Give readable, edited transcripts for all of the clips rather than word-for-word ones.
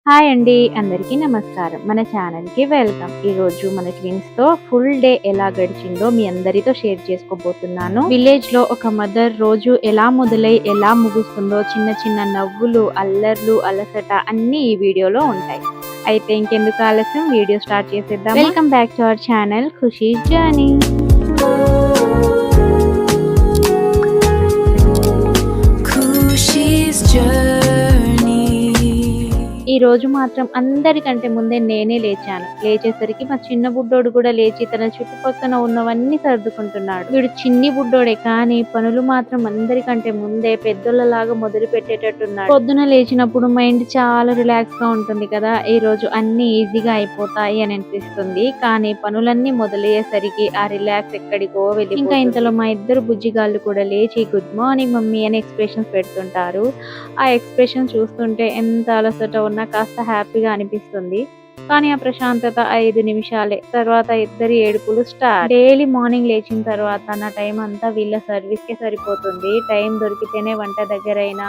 Hi అండి, అందరికీ నమస్కారం. మన ఛానల్‌కి వెల్కమ్. ఈరోజు మన ట్విన్స్‌తో ఫుల్ డే ఎలా గడిచిందో మీ అందరితో షేర్ చేసుకోబోతున్నాను. విలేజ్‌లో ఒక మదర్ రోజు ఎలా మొదలై ఎలా ముగుస్తుందో చిన్న చిన్న నవ్వులు, అల్లర్లు, అలసట అన్నీ ఈ వీడియోలో ఉంటాయి. అయితే ఇంకెందుకు ఆలస్యం, వీడియో స్టార్ట్ చేసేద్దాం. Welcome back to our channel Khushi's journey. Khushi's journey. ఈ రోజు మాత్రం అందరికంటే ముందే నేనే లేచాను. లేచేసరికి మా చిన్న బుడ్డోడు కూడా లేచి తన చుట్టుపక్కన ఉన్నవన్నీ సర్దుకుంటున్నాడు. వీడు చిన్ని బుడ్డోడే కానీ పనులు మాత్రం అందరికంటే ముందే పెద్దోళ్ళలాగా మొదలు పెట్టేటట్టున్నాడు. పొద్దున లేచినప్పుడు మైండ్ చాలా రిలాక్స్ గా ఉంటుంది కదా, ఈ రోజు అన్ని ఈజీగా అయిపోతాయి అని అనిపిస్తుంది. కానీ పనులన్నీ మొదలయ్యేసరికి ఆ రిలాక్స్ ఎక్కడికో వెళ్ళి, ఇంకా ఇంతలో మా ఇద్దరు బుజ్జిగాళ్ళు కూడా లేచి గుడ్ మార్నింగ్ మమ్మీ అని ఎక్స్ప్రెషన్స్ పెడుతుంటారు. ఆ ఎక్స్ప్రెషన్ చూస్తుంటే ఎంత అలసట ఉన్నా కాస్త హ్యాపీగా అనిపిస్తుంది. కానీ ఆ ప్రశాంతత 5 నిమిషాలే. తర్వాత ఇద్దరి ఏడుపులు స్టార్ట్. డైలీ మార్నింగ్ లేచిన తర్వాత నా టైం అంతా వీళ్ళ సర్వీస్ కే సరిపోతుంది. టైం దొరికితేనే వంట దగ్గరైనా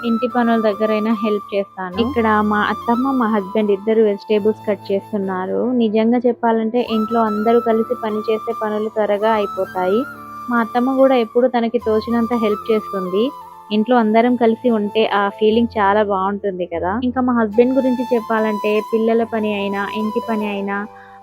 ఇంటి పనుల దగ్గరైనా హెల్ప్ చేస్తాను. ఇక్కడ మా అత్తమ్మ మా హస్బెండ్ ఇద్దరు వెజిటేబుల్స్ కట్ చేస్తున్నారు. నిజంగా చెప్పాలంటే ఇంట్లో అందరూ కలిసి పని చేసే పనులు త్వరగా అయిపోతాయి. మా అత్తమ్మ కూడా ఎప్పుడు తనకి తోచినంత హెల్ప్ చేస్తుంది. ఇంట్లో అందరం కలిసి ఉంటే ఆ ఫీలింగ్ చాలా బాగుంటుంది కదా. ఇంకా మా హస్బెండ్ గురించి చెప్పాలంటే పిల్లల పని అయినా ఇంటి పని అయినా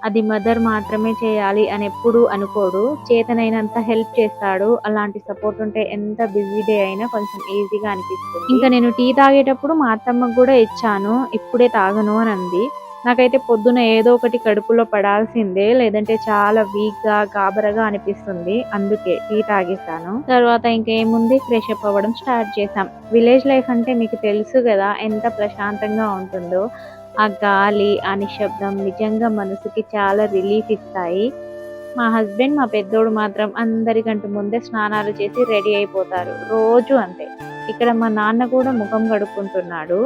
అది మదర్ మాత్రమే చేయాలి అని ఎప్పుడు అనుకోడు. చేతనైనంత హెల్ప్ చేస్తాడు. అలాంటి సపోర్ట్ ఉంటే ఎంత బిజీ డే అయినా కొంచెం ఈజీగా అనిపిస్తుంది. ఇంకా నేను టీ తాగేటప్పుడు మా అత్తమ్మకు కూడా ఇచ్చాను. ఇప్పుడే తాగను అని అంది. నాకైతే పొద్దున ఏదో ఒకటి కడుపులో పడాల్సిందే, లేదంటే చాలా వీక్ గా గాబరగా అనిపిస్తుంది. అందుకే టీ తాగేసాను. తర్వాత ఇంకేముంది, ఫ్రెష్ అప్ అవ్వడం స్టార్ట్ చేసాం. విలేజ్ లైఫ్ అంటే మీకు తెలుసు కదా ఎంత ప్రశాంతంగా ఉంటుందో. ఆ గాలి, ఆ నిశ్శబ్దం నిజంగా మనసుకి చాలా రిలీఫ్ ఇస్తాయి. మా హస్బెండ్ మా పెద్దోడు మాత్రం అందరికంటే ముందే స్నానాలు చేసి రెడీ అయిపోతారు. రోజు అంతే. ఇక్కడ మా నాన్న కూడా ముఖం కడుక్కుంటున్నాడు.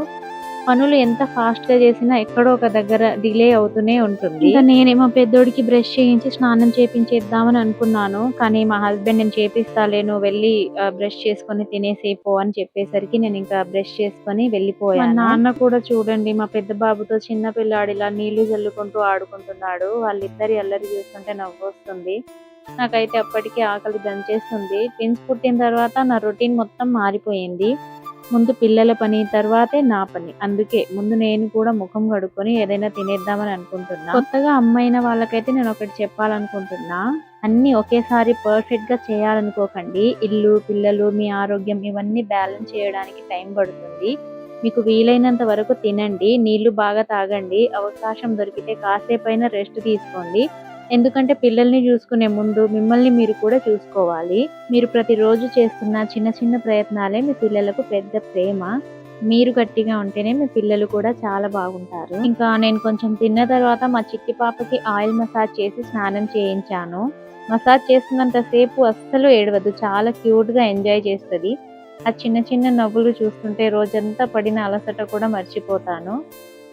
పనులు ఎంత ఫాస్ట్ గా చేసినా ఎక్కడో ఒక దగ్గర డిలే అవుతూనే ఉంటుంది. ఇంకా నేనేమో పెద్దోడికి బ్రష్ చేయించి స్నానం చేపించేద్దామని అనుకున్నాను. కానీ మా హస్బెండ్ నేను చేపిస్తాలే, నువ్వు వెళ్ళి బ్రష్ చేసుకొని తినేసి పో అని చెప్పేసరికి నేను ఇంకా బ్రష్ చేసుకొని వెళ్ళిపోయాను. మా నాన్న కూడా చూడండి మా పెద్ద బాబుతో చిన్న పిల్లాడిలా నీళ్లు చల్లుకుంటూ ఆడుకుంటున్నాడు. వాళ్ళిద్దరి అల్లరి చూస్తుంటే నవ్వు వస్తుంది. నాకైతే అప్పటికే ఆకలి దంచేస్తుంది. ట్విన్స్ పుట్టిన తర్వాత నా రొటీన్ మొత్తం మారిపోయింది. ముందు పిల్లల పని, తర్వాతే నా పని. అందుకే ముందు నేను కూడా ముఖం కడుక్కొని ఏదైనా తినేద్దామని అనుకుంటున్నా. కొత్తగా అమ్మాయిన వాళ్ళకైతే నేను ఒకటి చెప్పాలనుకుంటున్నా, అన్ని ఒకేసారి పర్ఫెక్ట్ గా చేయాలనుకోకండి. ఇల్లు, పిల్లలు, మీ ఆరోగ్యం ఇవన్నీ బ్యాలెన్స్ చేయడానికి టైం పడుతుంది. మీకు వీలైనంత వరకు తినండి, నీళ్లు బాగా తాగండి, అవకాశం దొరికితే కాసేపైనా రెస్ట్ తీసుకోండి. ఎందుకంటే పిల్లల్ని చూసుకునే ముందు మిమ్మల్ని మీరు కూడా చూసుకోవాలి. మీరు ప్రతిరోజు చేస్తున్న చిన్న చిన్న ప్రయత్నాలే మీ పిల్లలకు పెద్ద ప్రేమ. మీరు గట్టిగా ఉంటేనే మీ పిల్లలు కూడా చాలా బాగుంటారు. ఇంకా నేను కొంచెం తిన్న తర్వాత మా చిట్టి పాపకి ఆయిల్ మసాజ్ చేసి స్నానం చేయించాను. మసాజ్ చేస్తున్నంత సేపు అస్సలు ఏడవదు, చాలా క్యూట్ గా ఎంజాయ్ చేస్తుంది. ఆ చిన్న చిన్న నవ్వులు చూస్తుంటే రోజంతా పడిన అలసట కూడా మర్చిపోతాను.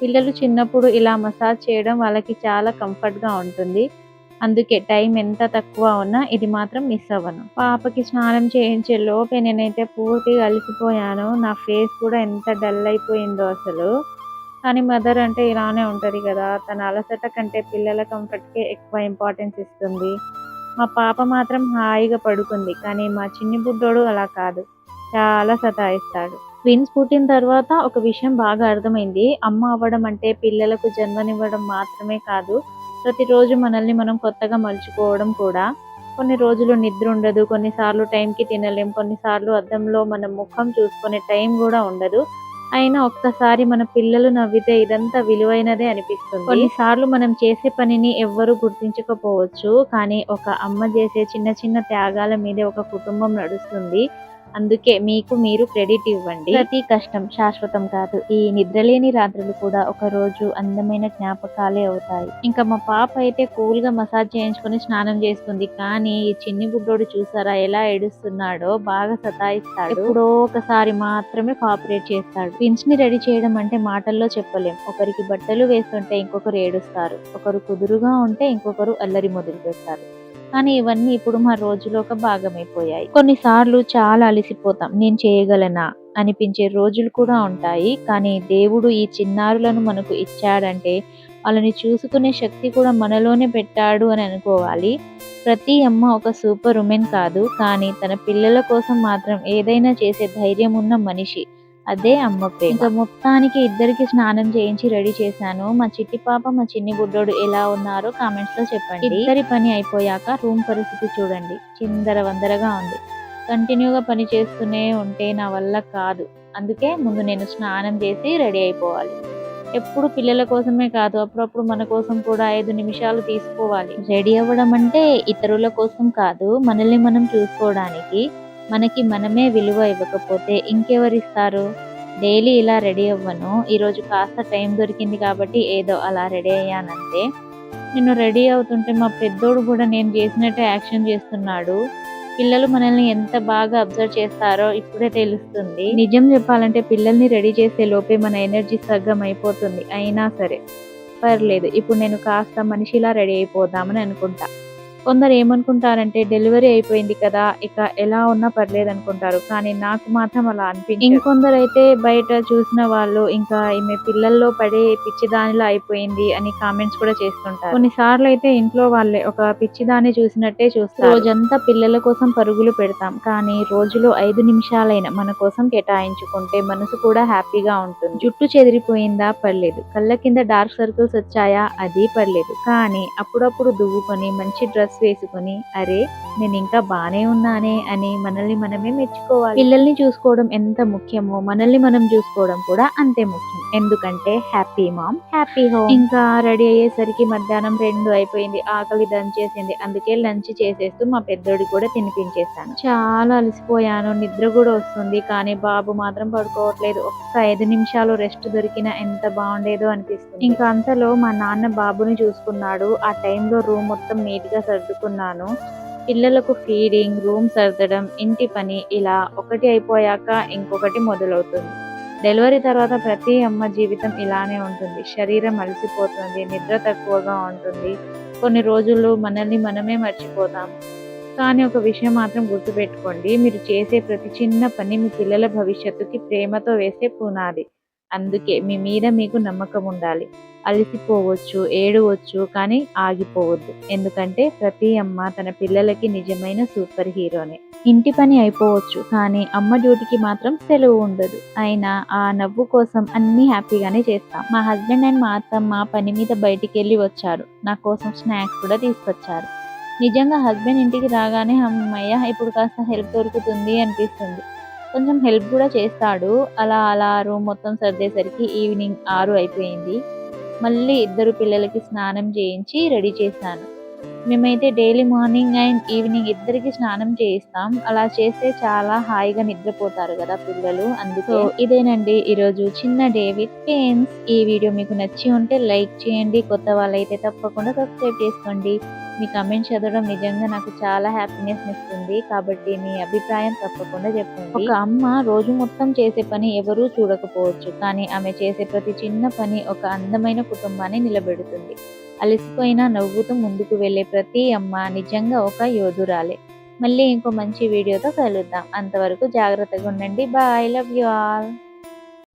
పిల్లలు చిన్నప్పుడు ఇలా మసాజ్ చేయడం వాళ్ళకి చాలా కంఫర్ట్ గా ఉంటుంది. అందుకే టైం ఎంత తక్కువ ఉన్నా ఇది మాత్రం మిస్ అవ్వను. పాపకి స్నానం చేయించే లోపే నేనైతే పూర్తిగా అలసిపోయాను. నా ఫేస్ కూడా ఎంత డల్ అయిపోయిందో అసలు. కానీ మదర్ అంటే ఇలానే ఉంటది కదా, తన అలసట కంటే పిల్లల కంఫర్ట్ కే ఎక్కువ ఇంపార్టెన్స్ ఇస్తుంది. మా పాప మాత్రం హాయిగా పడుకుంది. కానీ మా చిన్ని బుడ్డోడు అలా కాదు, చాలా సతాయిస్తాడు. ట్విన్స్ పుట్టిన తర్వాత ఒక విషయం బాగా అర్థమైంది. అమ్మ అవ్వడం అంటే పిల్లలకు జన్మనివ్వడం మాత్రమే కాదు, ప్రతిరోజు మనల్ని మనం కొత్తగా మలుచుకోవడం కూడా. కొన్ని రోజులు నిద్ర ఉండదు, కొన్నిసార్లు టైంకి తినలేం, కొన్నిసార్లు అద్దంలో మన ముఖం చూసుకునే టైం కూడా ఉండదు. అయినా ఒక్కసారి మన పిల్లలు నవ్వితే ఇదంతా విలువైనదే అనిపిస్తుంది. కొన్నిసార్లు మనం చేసే పనిని ఎవ్వరూ గుర్తించకపోవచ్చు, కానీ ఒక అమ్మ చేసే చిన్న చిన్న త్యాగాల మీదే ఒక కుటుంబం నడుస్తుంది. అందుకే మీకు మీరు క్రెడిట్ ఇవ్వండి. ప్రతి కష్టం శాశ్వతం కాదు. ఈ నిద్రలేని రాత్రులు కూడా ఒక రోజు అందమైన జ్ఞాపకాలే అవుతాయి. ఇంకా మా పాప అయితే కూల్ గా మసాజ్ చేయించుకొని స్నానం చేస్తుంది. కానీ ఈ చిన్ని బుడ్డోడు చూసారా ఎలా ఏడుస్తున్నాడో, బాగా సతాయిస్తాడు. ఎప్పుడో ఒకసారి మాత్రమే కోఆపరేట్ చేస్తాడు. ట్విన్స్ ని రెడీ చేయడం అంటే మాటల్లో చెప్పలేం. ఒకరికి బట్టలు వేస్తుంటే ఇంకొకరు ఏడుస్తారు, ఒకరు కుదురుగా ఉంటే ఇంకొకరు అల్లరి మొదలు పెడతారు. కానీ ఇవన్నీ ఇప్పుడు మా రోజులో ఒక భాగమైపోయాయి. కొన్నిసార్లు చాలా అలసిపోతాం. నేను చేయగలనా అనిపించే రోజులు కూడా ఉంటాయి. కానీ దేవుడు ఈ చిన్నారులను మనకు ఇచ్చాడంటే వాళ్ళని చూసుకునే శక్తి కూడా మనలోనే పెట్టాడు అని అనుకోవాలి. ప్రతి అమ్మ ఒక సూపర్ ఉమెన్ కాదు, కానీ తన పిల్లల కోసం మాత్రం ఏదైనా చేసే ధైర్యం ఉన్న మనిషి. అదే అమ్మ ప్రేమ. ఇంకా మొత్తానికి ఇద్దరికి స్నానం చేయించి రెడీ చేశాను. మా చిట్టి పాప, మా చిన్ని బుడ్డోడు ఎలా ఉన్నారో కామెంట్స్ లో చెప్పండి. ఇద్దరి పని అయిపోయాక రూమ్ పరిస్థితి చూడండి, చిందర వందరగా ఉంది. కంటిన్యూగా పని చేస్తూనే ఉంటే నా వల్ల కాదు. అందుకే ముందు నేను స్నానం చేసి రెడీ అయిపోవాలి. ఎప్పుడు పిల్లల కోసమే కాదు, అప్పుడప్పుడు మన కోసం కూడా 5 నిమిషాలు తీసుకోవాలి. రెడీ అవ్వడం అంటే ఇతరుల కోసం కాదు, మనల్ని మనం చూసుకోవడానికి. మనకి మనమే విలువ ఇవ్వకపోతే ఇంకెవరిస్తారు? డైలీ ఇలా రెడీ అవ్వను, ఈరోజు కాస్త టైం దొరికింది కాబట్టి ఏదో అలా రెడీ అయ్యానంతే. నేను రెడీ అవుతుంటే మా పెద్దోడు కూడా నేను చేసినట్టే యాక్షన్ చేస్తున్నాడు. పిల్లలు మనల్ని ఎంత బాగా అబ్జర్వ్ చేస్తారో ఇప్పుడే తెలుస్తుంది. నిజం చెప్పాలంటే పిల్లల్ని రెడీ చేసే లోపే మన ఎనర్జీ సగ్గం అయిపోతుంది. అయినా సరే పర్లేదు, ఇప్పుడు నేను కాస్త మనిషిలా రెడీ అయిపోదామని అనుకుంటా. కొందరు ఏమనుకుంటారంటే డెలివరీ అయిపోయింది కదా, ఇక ఎలా ఉన్నా పర్లేదు అనుకుంటారు. కానీ నాకు మాత్రం అలా అనిపించదు. ఇంకొందరు అయితే బయట చూసిన వాళ్ళు ఇంకా ఈమె పిల్లల్లో పడే పిచ్చిదానిలా అయిపోయింది అని కామెంట్స్ కూడా చేస్తుంటారు. కొన్నిసార్లు అయితే ఇంట్లో వాళ్ళే ఒక పిచ్చిదాన్ని చూసినట్టే చూస్తారు. రోజంతా పిల్లల కోసం పరుగులు పెడతాం, కానీ రోజులో 5 నిమిషాలైనా మన కోసం కేటాయించుకుంటే మనసు కూడా హ్యాపీగా ఉంటుంది. జుట్టు చెదిరిపోయిందా పర్లేదు, కళ్ళ కింద డార్క్ సర్కిల్స్ వచ్చాయా అది పర్లేదు, కానీ అప్పుడప్పుడు దువ్వుకొని మంచి డ్రెస్ వేసుకొని అరే నేను ఇంకా బానే ఉన్నానే అని మనల్ని మనమే మెచ్చుకోవాలి. పిల్లల్ని చూసుకోవడం ఎంత ముఖ్యమో మనల్ని మనం చూసుకోవడం కూడా అంతే ముఖ్యం. ఎందుకంటే హ్యాపీ మామ్ హ్యాపీ హోమ్. ఇంకా రెడీ అయ్యేసరికి మధ్యాహ్నం 2 అయిపోయింది. ఆకలి దంచేసింది. అందుకే లంచ్ చేసేస్తూ మా పెద్దోడికి కూడా తినిపించేస్తాను. చాలా అలసిపోయాను, నిద్ర కూడా వస్తుంది, కానీ బాబు మాత్రం పడుకోవట్లేదు. ఒక్క 5 నిమిషాలు రెస్ట్ దొరికినా ఎంత బాగుండేదో అనిపిస్తుంది. ఇంకా అంతలో మా నాన్న బాబుని చూసుకున్నాడు. ఆ టైంలో రూమ్ మొత్తం నీట్ గా సర్దుకున్నాను. పిల్లలకు ఫీడింగ్, రూమ్ సర్దడం, ఇంటి పని ఇలా ఒకటి అయిపోయాక ఇంకొకటి మొదలవుతుంది. డెలివరీ తర్వాత ప్రతి అమ్మ జీవితం ఇలానే ఉంటుంది. శరీరం అలసిపోతుంది, నిద్ర తక్కువగా ఉంటుంది, కొన్ని రోజులు మనల్ని మనమే మర్చిపోతాం. కానీ ఒక విషయం మాత్రం గుర్తుపెట్టుకోండి, మీరు చేసే ప్రతి చిన్న పని మీ పిల్లల భవిష్యత్తుకి ప్రేమతో వేసే పునాది. అందుకే మీ మీద మీకు నమ్మకం ఉండాలి. అలసిపోవచ్చు, ఏడవచ్చు, కానీ ఆగిపోవద్దు. ఎందుకంటే ప్రతి అమ్మ తన పిల్లలకి నిజమైన సూపర్ హీరోనే. ఇంటి పని అయిపోవచ్చు, కానీ అమ్మ డ్యూటీకి మాత్రం సెలవు ఉండదు. అయినా ఆ నవ్వు కోసం అన్ని హ్యాపీగానే చేస్తాం. మా హస్బెండ్ అండ్ మా అత్తమ్మ పని మీద బయటికి వెళ్ళి వచ్చారు. నా కోసం స్నాక్స్ కూడా తీసుకొచ్చారు. నిజంగా హస్బెండ్ ఇంటికి రాగానే అమ్మయ్య ఇప్పుడు కాస్త హెల్ప్ దొరుకుతుంది అనిపిస్తుంది. కొంచెం హెల్ప్ కూడా చేస్తాడు. అలా అలా రూమ్ మొత్తం సర్దేసరికి ఈవినింగ్ 6 అయిపోయింది. మళ్ళీ ఇద్దరు పిల్లలకి స్నానం చేయించి రెడీ చేశాను. మేమైతే డైలీ మార్నింగ్ అండ్ ఈవినింగ్ ఇద్దరికి స్నానం చేయిస్తాం. అలా చేస్తే చాలా హాయిగా నిద్రపోతారు కదా పిల్లలు. అందుకే ఇదేనండి ఈరోజు చిన్న డే విత్ పెయిన్స్. ఈ వీడియో మీకు నచ్చి ఉంటే లైక్ చేయండి, కొత్త వాళ్ళైతే తప్పకుండా సబ్స్క్రైబ్ చేసుకోండి. మీ కమెంట్ చదవడం నిజంగా నాకు చాలా హ్యాపీనెస్ ఇస్తుంది, కాబట్టి మీ అభిప్రాయం తప్పకుండా చెప్పండి. ఒక అమ్మ రోజు మొత్తం చేసే పని ఎవరూ చూడకపోవచ్చు, కానీ ఆమె చేసే ప్రతి చిన్న పని ఒక అందమైన కుటుంబాన్ని నిలబెడుతుంది. అలసిపోయినా నవ్వుతూ ముందుకు వెళ్ళే ప్రతి అమ్మ నిజంగా ఒక యోధురాలే. మళ్ళీ ఇంకో మంచి వీడియోతో కలుద్దాం. అంతవరకు జాగ్రత్తగా ఉండండి. Bye, love you all.